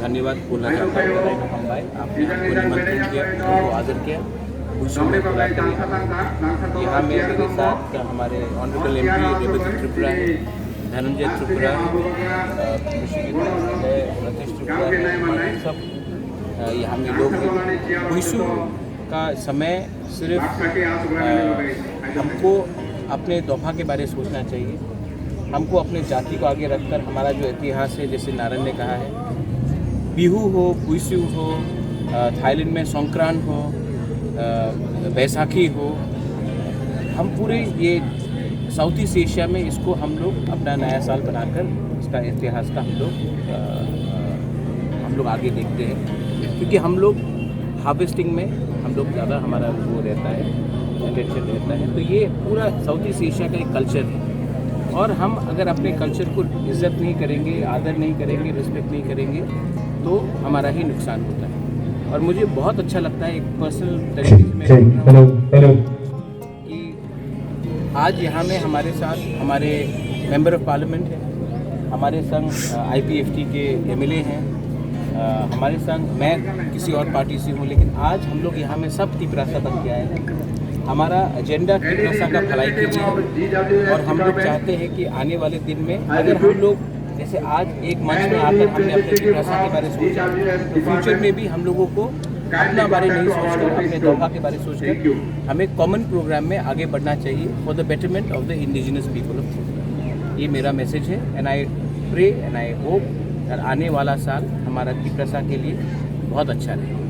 धन्यवाद बोलना चाहता हूँ भाई, आपने हमको निमंत्रण किया, हमको आदर किया, खुशी में बुलाते हैं। यहाँ मेरे साथ हमारे ऑनरेबल MP रेवती त्रिपुरा है, धनंजय त्रिपुरा है, रतीश त्रिपुरा है, सब यहाँ में लोग हैं। विशु का समय सिर्फ हमको अपने दोहा के बारे में सोचना चाहिए, हमको अपने जाति को आगे रखकर हमारा जो इतिहास है, जैसे नारायण ने कहा है, बिहू हो, बुइसू हो, थाईलैंड में संक्रांत हो, बैसाखी हो, हम पूरे ये साउथ ईस्ट एशिया में इसको हम लोग अपना नया साल बनाकर इसका इतिहास का हम लोग आगे देखते हैं, क्योंकि हम लोग हार्वेस्टिंग में हम लोग ज़्यादा हमारा वो रहता है, अटेंशन रहता है। तो ये पूरा साउथ ईस्ट एशिया का एक कल्चर है, और हम अगर अपने कल्चर को इज्जत नहीं करेंगे, आदर नहीं करेंगे, रिस्पेक्ट नहीं करेंगे, तो हमारा ही नुकसान होता है। और मुझे बहुत अच्छा लगता है, एक पर्सनल तरीके से मैं कि आज यहाँ में हमारे साथ हमारे मेंबर ऑफ पार्लियामेंट हैं, हमारे संग IPFT के MLA हैं, हमारे संग मैं किसी और पार्टी से हूँ, लेकिन आज हम लोग यहाँ में सब तिपरासा बन के आए हैं। हमारा एजेंडा तिपरासा का भलाई के लिए है, और हम लोग चाहते हैं कि आने वाले दिन में अगर हम लोग जैसे आज एक मंच में आकर हमने अपने तिपरासा के बारे में सोचा, तो फ्यूचर में भी हम लोगों को अपना बारे नहीं सोचकर, अपने दोहा के बारे सोचकर हमें कॉमन प्रोग्राम में आगे बढ़ना चाहिए for the betterment of the indigenous people of Tripura. ये मेरा मैसेज है, and I pray and I hope आने वाला साल हमारा तिपरासा के लिए बहुत अच्छा रहे।